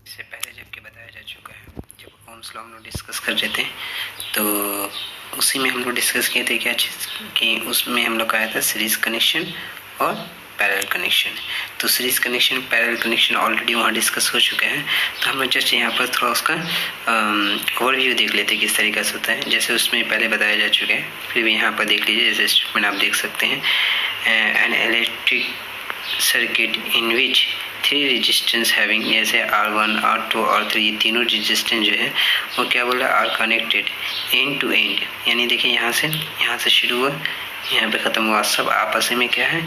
इससे पहले जबकि बताया जा चुका है, जब ओम्स लॉ हम लोग डिस्कस कर रहे थे तो उसी में हम लोग डिस्कस किए थे क्या चीज़ कि उसमें हम लोग का आया था सीरीज कनेक्शन और पैरेलल कनेक्शन। तो series connection parallel connection already वहाँ डिस्कस हो चुका है, तो हम लोग जस्ट यहाँ पर थोड़ा उसका ओवरव्यू देख लेते हैं किस तरीके से होता है। जैसे उसमें पहले बताया जा चुका है, फिर भी यहाँ पर देख लीजिए। जैसे स्टेटमेंट आप देख सकते हैं, an electric circuit in which 3 resistance having, जैसे R1 R2 R3 ये तीनों रेजिस्टेंस जो है वो क्या बोला, are connected end to end. यानी देखिए यहाँ से शुरू हुआ, यहाँ पे ख़त्म हुआ, सब आपस में क्या है,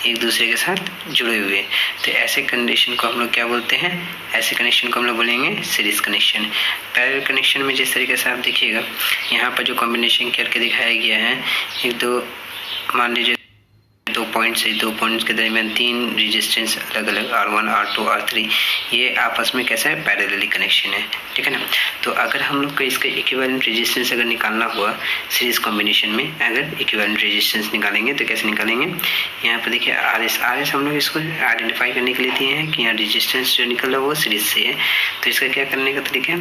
एक दूसरे के साथ जुड़े हुए। तो ऐसे कंडीशन को हम लोग क्या बोलते हैं, ऐसे कनेक्शन को हम लोग बोलेंगे सीरीज कनेक्शन। पैरेलल कनेक्शन में जिस तरीके से आप देखिएगा, यहाँ पर जो कॉम्बिनेशन करके दिखाया गया है, एक दो मान लीजिए दो पॉइंट्स के दरमियान 3 रेजिस्टेंस अलग अलग R1 R2 R3, ये आपस में कैसा है, पैरेलली कनेक्शन है, ठीक है ना। तो अगर हम लोग को इसका इक्विवेलेंट रेजिस्टेंस अगर निकालना हुआ सीरीज कॉम्बिनेशन में, अगर इक्विवेलेंट रेजिस्टेंस निकालेंगे तो कैसे निकालेंगे, यहाँ पर देखिए RS हम लोग इसको आइडेंटिफाई करने के लिए दिए हैं कि यहाँ रेजिस्टेंस जो निकल रहा है वो सीरीज से है। तो इसका क्या करने का तरीका है,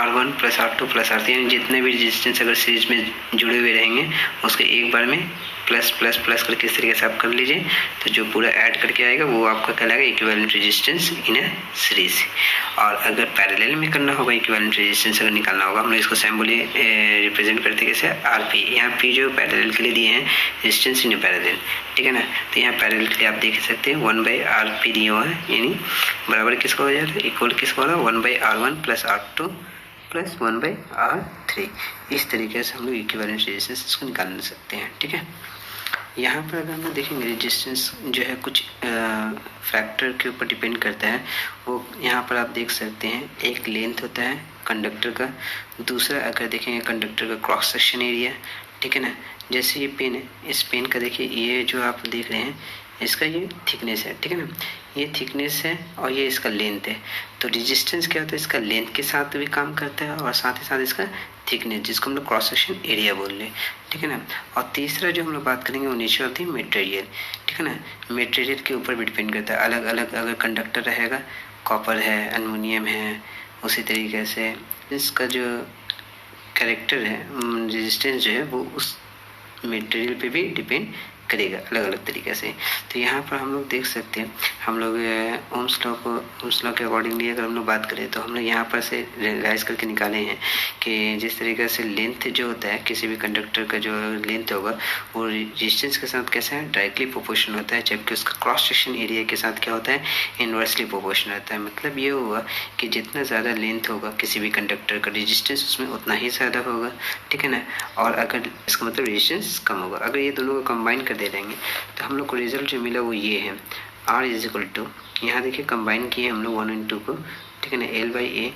R1 + R2 + R3, यानी जितने भी रेजिस्टेंस अगर सीरीज में जुड़े हुए रहेंगे उसके एक बार में प्लस प्लस प्लस करके इस तरीके से आप कर लीजिए। तो जो पूरा ऐड करके आएगा वो आपका कहलाएगा equivalent resistance in a series. और अगर पैरेलल में करना होगा, इक्विवेलेंट रेजिस्टेंस अगर निकालना होगा, हम लोग इसको सिंबली रिप्रेजेंट करते कैसे, RP। यहाँ P जो पैरेलल के लिए दिए हैं, रेजिस्टेंस इन पैरेलल, ठीक है ना। तो यहाँ पैरेलल के लिए आप देख सकते हैं 1/RP दिया हुआ है, यानी बराबर किसका हो जाता है, इक्वल किसका हो रहा है, 1/R1 + R2 + 1/R3। इस तरीके से हम लोग इक्विवेलेंट रेजिस्टेंस इसको निकाल सकते हैं, ठीक है। यहाँ पर अगर हम लोग देखेंगे रेजिस्टेंस जो है कुछ फैक्टर के ऊपर डिपेंड करता है। वो यहाँ पर आप देख सकते हैं, एक लेंथ होता है कंडक्टर का, दूसरा अगर देखेंगे कंडक्टर का क्रॉस सेक्शन एरिया, ठीक है ना। जैसे ये पेन है, इस पेन का देखिए, ये जो आप देख रहे हैं इसका ये थिकनेस है, ठीक है ना, ये थिकनेस है और ये इसका लेंथ है। तो रेजिस्टेंस क्या होता है, इसका लेंथ के साथ भी काम करता है और साथ ही साथ इसका थिकनेस, जिसको हम लोग क्रॉस सेक्शन एरिया बोल रहे हैं, ठीक है ना। और तीसरा जो हम लोग बात करेंगे वो नेचर ऑफ द मटेरियल, ठीक है ना। मटेरियल के ऊपर भी डिपेंड करता है, अलग अलग अगर कंडक्टर रहेगा, कॉपर है, एल्युमिनियम है, उसी तरीके से इसका जो कैरेक्टर है, रेजिस्टेंस जो है वो उस मटेरियल पे भी डिपेंड करेगा अलग अलग तरीके से। तो यहाँ पर हम लोग देख सकते हैं, हम लोग ओम्स लॉ के अकॉर्डिंगली अगर हम लोग बात करें तो हम लोग यहाँ पर से रियलाइज करके निकाले हैं कि जिस तरीके से लेंथ जो होता है किसी भी कंडक्टर का, जो लेंथ होगा वो रेजिस्टेंस के साथ कैसा है, डायरेक्टली प्रोपोर्शनल होता है, जबकि उसका क्रॉस सेक्शन एरिया के साथ क्या होता है, इनवर्सली प्रोपोर्शनल होता है। मतलब ये हुआ कि जितना ज़्यादा लेंथ होगा किसी भी कंडक्टर का, रेजिस्टेंस उसमें उतना ही ज़्यादा होगा, ठीक है ना। और अगर इसका मतलब रेजिस्टेंस कम होगा। अगर ये दोनों को कंबाइन कर दे देंगे तो हम लोग को रिजल्ट जो मिला वो ये है, R = यहाँ देखिए कंबाइन किए हम लोग 1 और 2 को, ठीक है ना, L/A।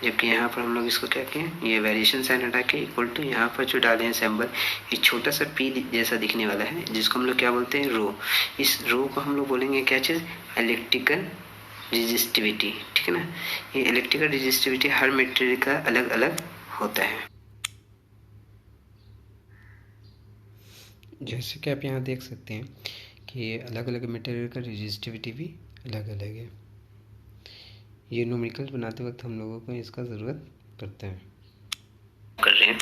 जबकि यहाँ पर हम लोग इसको क्या किए, ये वेरिएशन साइन हटा के इक्वल टू यहाँ पर जो डाले हैं सिंबल, ये छोटा सा P जैसा दिखने वाला है, जिसको हम लोग क्या बोलते हैं, रो। इस रो को हम लोग बोलेंगे क्या चीज़, इलेक्ट्रिकल रेजिस्टिविटी, ठीक है ना। ये इलेक्ट्रिकल रेजिस्टिविटी हर मटेरियल का अलग अलग होता है। जैसे कि आप यहाँ देख सकते हैं कि अलग अलग मटेरियल का रेजिस्टिविटी भी अलग अलग है। ये न्यूमेरिकल बनाते वक्त हम लोगों को इसका ज़रूरत पड़ता है कर रहे हैं।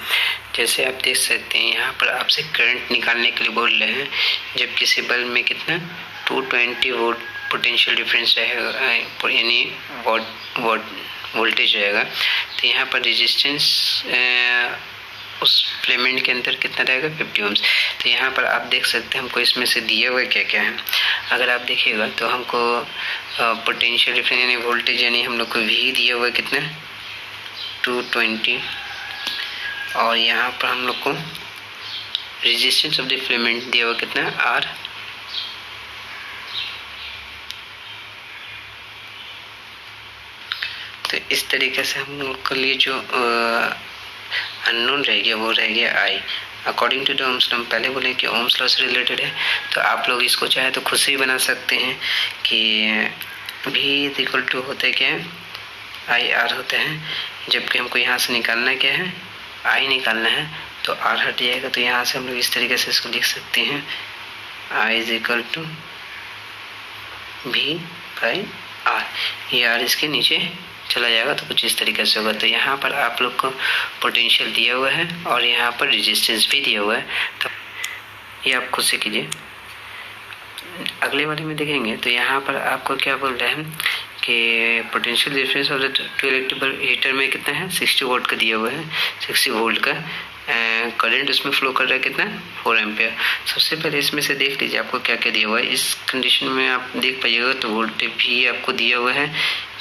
जैसे आप देख सकते हैं यहाँ पर आपसे करंट निकालने के लिए बोल रहे हैं, जब किसी बल्ब में कितना 220 वोल्ट पोटेंशियल डिफरेंस रहेगा, यानी वोल्टेज रहेगा। तो यहाँ पर रेजिस्टेंस उस फिलामेंट के अंदर कितना रहेगा, 50 ओम्स। तो यहाँ पर आप देख सकते हैं हमको इसमें से दिए हुए क्या क्या है। अगर आप देखिएगा तो हमको पोटेंशियल डिफरेंस यानी वोल्टेज, यानी हम लोग को V दिया हुआ कितना 220, और यहाँ पर हम लोग को रेजिस्टेंस ऑफ द फिलामेंट दिया हुआ कितना R। तो इस तरीके से हम लोग के लिए जो अननोन रह गया वो रह गया I। According to the Ohm's law, पहले बोले कि ओम्स लॉ से रिलेटेड है, तो आप लोग इसको चाहे तो खुद से ही बना सकते हैं कि V = होता है क्या है, IR होता है। जबकि हमको यहाँ से निकालना क्या है, I निकालना है, तो R हट जाएगा। तो यहाँ से हम लोग इस तरीके से इसको लिख सकते हैं, I = V/R। ये R इसके नीचे चला जाएगा तो कुछ इस तरीके से होगा। तो यहाँ पर आप लोग को पोटेंशियल दिया हुआ है और यहाँ पर रेजिस्टेंस भी दिया हुआ है, तो ये आप खुद से कीजिए। अगले वाले में देखेंगे तो यहाँ पर आपको क्या बोल रहा है कि potential difference of the two electrical heater में कितना है, 60 वोल्ट का दिया हुआ है, 60 वोल्ट का करंट उसमें फ्लो कर रहा है कितना, 4 एम्पियर। सबसे पहले इसमें से देख लीजिए आपको क्या क्या दिया हुआ है। इस कंडीशन में आप देख पाइएगा तो वोल्टेज भी आपको दिया हुआ है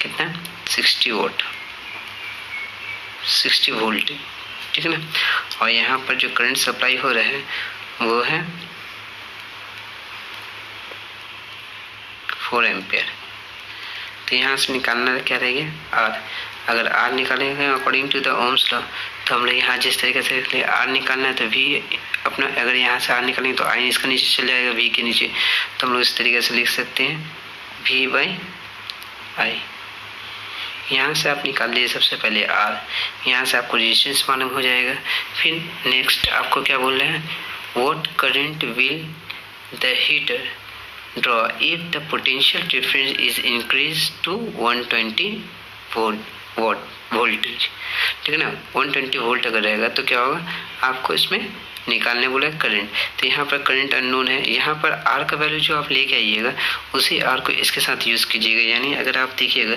कितना, 60 वोल्ट, 60 वोल्ट, ठीक है ना। और यहाँ पर जो करंट सप्लाई हो रहा है वो है 4 एम्पियर। तो यहाँ से निकालना क्या रहेगा, आर। अगर आर निकालेंगे according to the Ohm's law, तो हम लोग यहाँ जिस तरीके से आर निकालना है तो वी अपना, अगर यहाँ से आर निकालेंगे तो आई इसका नीचे चल जाएगा वी के नीचे, तो हम लोग इस तरीके से लिख सकते हैं वी बाई आई। यहाँ से आप निकाल लीजिए सबसे पहले आर, यहाँ से आपको रेजिस्टेंस मालूम हो जाएगा। फिर नेक्स्ट आपको क्या बोल रहे हैं, what current will the heater draw if the potential difference is increased to 120 voltage, ठीक है ना। 120 वोल्ट अगर रहेगा तो क्या होगा, आपको इसमें निकालने बोला करंट। तो यहाँ पर करंट अननोन है, यहाँ पर आर का वैल्यू जो आप लेके आइएगा उसी आर को इसके साथ यूज़ कीजिएगा। यानी अगर आप देखिएगा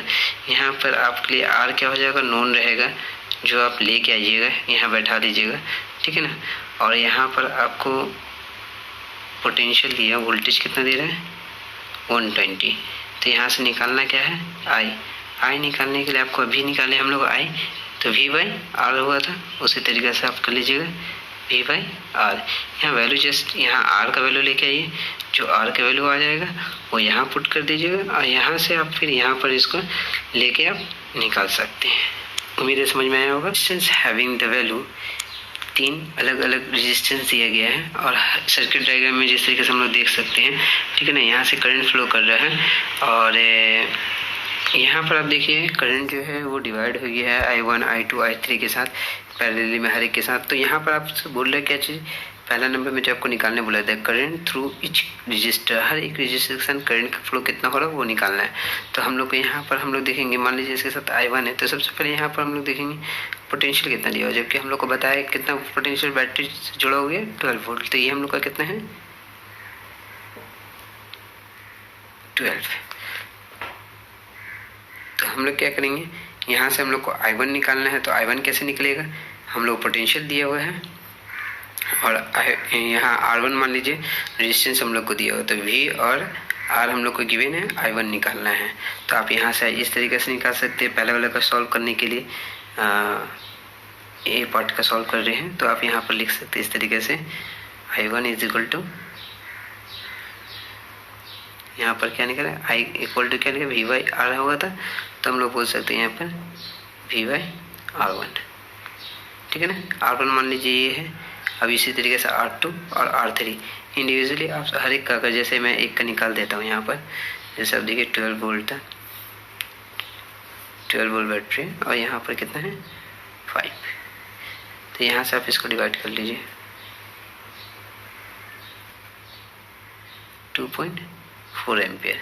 यहाँ पर आपके लिए आर क्या हो जाएगा, नोन रहेगा, जो आप लेके आइएगा यहाँ बैठा दीजिएगा, ठीक है ना। और यहाँ पर आपको पोटेंशियल दिया, वोल्टेज कितना दे रहा है 120। तो यहाँ से निकालना क्या है, आई। आई निकालने के लिए आपको अभी निकाले हम लोग आई, तो वी बाई आर हुआ था, उसी तरीके से आप कर लीजिएगा वी बाई आर। यहाँ वैल्यू जस्ट यहाँ आर का वैल्यू लेके आइए, जो आर का वैल्यू आ जाएगा वो यहाँ पुट कर दीजिएगा और यहाँ से आप फिर यहाँ पर इसको लेके आप निकाल सकते हैं। उम्मीद है समझ में आया होगा। रेजिस्टेंस हैविंग द वैल्यू, 3 अलग अलग रेजिस्टेंस दिया गया है और सर्किट डायग्राम में जिस तरीके से हम लोग देख सकते हैं, ठीक है ना। यहाँ से करंट फ्लो कर रहा है और यहाँ पर आप देखिए करंट जो है वो डिवाइड हो गया है I1, I2, I3 के साथ, पैरेलली में हर एक के साथ। तो यहाँ पर आपसे बोल रहे हैं क्या चीज़, पहला नंबर में जो आपको निकालने बोला था, करंट थ्रू इच रजिस्टर, हर एक रजिस्टर के साथ करंट का फ्लो कितना हो रहा है वो निकालना है। तो हम लोग को यहाँ पर हम लोग देखेंगे, मान लीजिए इसके साथ I1 है, तो सबसे पहले यहाँ पर हम लोग देखेंगे पोटेंशियल कितना दिया हो, जबकि हम लोग को बताया कितना पोटेंशियल बैटरी से जुड़ा हो गया 12 वोल्ट। तो ये हम लोग का कितना है 12। तो हम लोग क्या करेंगे, यहाँ से हम लोग को I1 निकालना है। तो I1 कैसे निकलेगा, हम लोग पोटेंशियल दिया हुआ है और यहाँ R1 मान लीजिए रेजिस्टेंस हम लोग को दिया हुआ, तो V और R हम लोग को गिवन है, I1 निकालना है। तो आप यहाँ से इस तरीके से निकाल सकते हैं। पहले वाले का सॉल्व करने के लिए ए पार्ट का सॉल्व कर रहे हैं, तो आप यहाँ पर लिख सकते हैं इस तरीके से I1 इज इक्वल टू, यहाँ पर क्या निकला, I इक्वल टू क्या निकला, V बाई आर होगा था, तो हम लोग बोल सकते हैं यहाँ पर V बाई R1, ठीक है ना। R1 मान लीजिए ये है। अब इसी तरीके से R2 और R3 इंडिविजुअली आप हर एक का कर, जैसे मैं एक का निकाल देता हूँ यहाँ पर। जैसे आप देखिए 12 वोल्ट था, 12 वोल्ट बैटरी और यहाँ पर कितना है 5। तो यहाँ से आप इसको डिवाइड कर लीजिए 2.4 एम्पियर।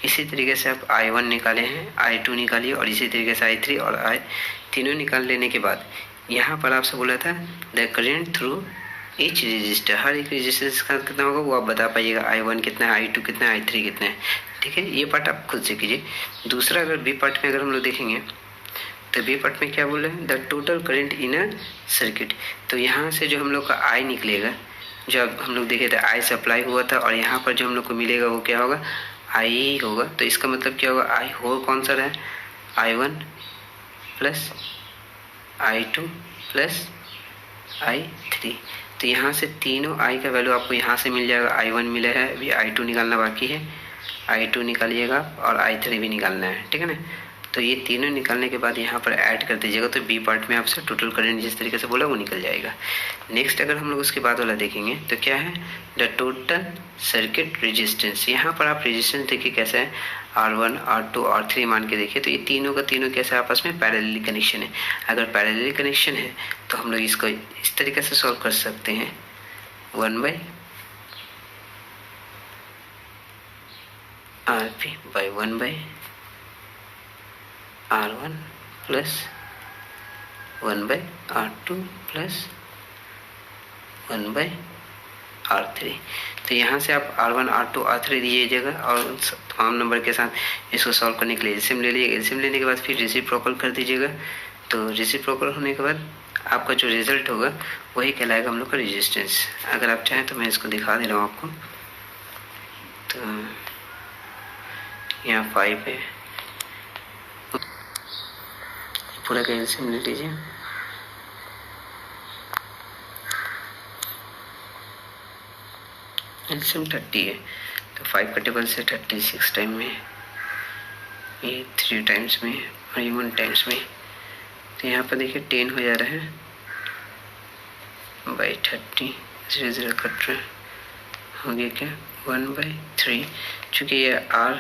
इसी तरीके से आप I1 निकाले हैं, I2 निकालिए और इसी तरीके से I3 और I तीनों निकाल लेने के बाद यहाँ पर आपसे बोला था the current through each register, हर एक रजिस्टर का कितना होगा वो आप बता पाइएगा, I1 कितना है, I2 कितना है, I3 कितना है, ठीक है। ये पार्ट आप खुद से कीजिए। दूसरा अगर बी पार्ट में अगर हम लोग देखेंगे तो बी पार्ट में क्या बोल रहे हैं, the total current in a circuit. तो यहाँ से जो हम लोग का I निकलेगा, जो हम लोग देखे थे I सप्लाई हुआ था और यहाँ पर जो हम लोग को मिलेगा वो क्या होगा, I होगा। तो इसका मतलब क्या होगा, I हो कौन सा रहा है, I1 plus I2 plus I3। तो यहाँ से तीनों I का वैल्यू आपको यहाँ से मिल जाएगा। I1 मिला है, अभी I2 निकालना बाकी है, I2 निकालिएगा और I3 भी निकालना है, ठीक है ना। तो ये तीनों निकालने के बाद यहाँ पर ऐड कर दीजिएगा, तो बी पार्ट में आपसे टोटल करंट जिस तरीके से बोला वो निकल जाएगा। नेक्स्ट अगर हम लोग उसके बाद वाला देखेंगे तो क्या है, द टोटल सर्किट रेजिस्टेंस। यहाँ पर आप रेजिस्टेंस देखिए कैसा है, R1, R2, R3 मान के देखिए, तो ये तीनों का तीनों कैसे आपस में पैरेलली कनेक्शन है। अगर पैरेलली कनेक्शन है तो हम लोग इसको इस तरीके से सॉल्व कर सकते हैं, 1/RP/1/R R1 plus 1/R2 plus 1/R3। तो यहाँ से आप R1 R2 R3 दीजिएगा और तमाम नंबर के साथ इसको सॉल्व करने के लिए एलसीएम ले लीजिए। एलसीएम लेने के बाद फिर रेसिप्रोकल कर दीजिएगा। तो रेसिप्रोकल होने के बाद आपका जो रिजल्ट होगा वही कहलाएगा हम लोग का रेजिस्टेंस। अगर आप चाहें तो मैं इसको दिखा दे रहा हूँ आपको। तो यहाँ 5 है, पूरा का एलसीएम ले लीजिए। एलसीएम 30 है, तो 5 का टेबल से 36 टाइम में, ये 3 टाइम्स में और ये 1 टाइम्स में। तो यहाँ पर देखिए 10 हो जा रहा है बाई 30, 0 कट रहा है, हो गया क्या 1/3। चूँकि ये R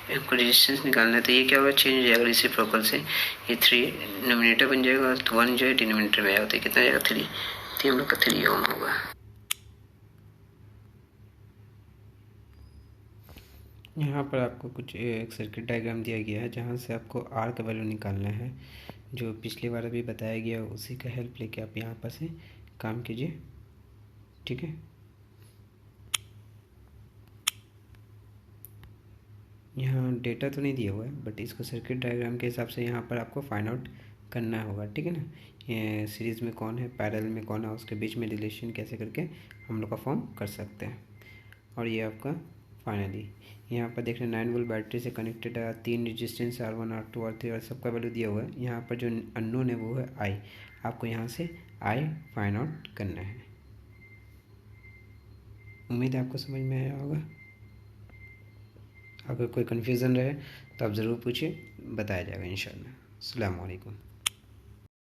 हमको रेजिस्टेंस निकालना है तो ये क्या होगा, चेंज हो जाएगा रेसिप्रोकल से। ये 3 नोमिनेटर बन जाएगा और 1 जो है डिनोमिनेटर में आएगा। तो कितना जाएगा 3, तो हम लोग का 3 ओम होगा। यहाँ पर आपको कुछ एक सर्किट डायग्राम दिया गया है जहाँ से आपको R का वैल्यू निकालना है। जो पिछली बार अभी बताया गया उसी का हेल्प लेके आप यहाँ पर से काम कीजिए, ठीक है। यहाँ डेटा तो नहीं दिया हुआ है बट इसको सर्किट डायग्राम के हिसाब से यहाँ पर आपको फाइंड आउट करना होगा, ठीक है ना। ये सीरीज़ में कौन है, पैरेलल में कौन है, उसके बीच में रिलेशन कैसे करके हम लोग का फॉर्म कर सकते हैं। और ये आपका फाइनली यहाँ पर देख रहे हैं 9 वोल्ट बैटरी से कनेक्टेड है, 3 रेजिस्टेंस R1 R2 R3 और सबका वैल्यू दिया हुआ है। यहाँ पर जो अननोन है वो है I। आपको यहाँ से I फाइंड आउट करना है। उम्मीद है आपको समझ में आया होगा। अगर कोई कन्फ्यूज़न रहे तो आप ज़रूर पूछिए, बताया जाएगा इंशाल्लाह। अस्सलाम वालेकुम।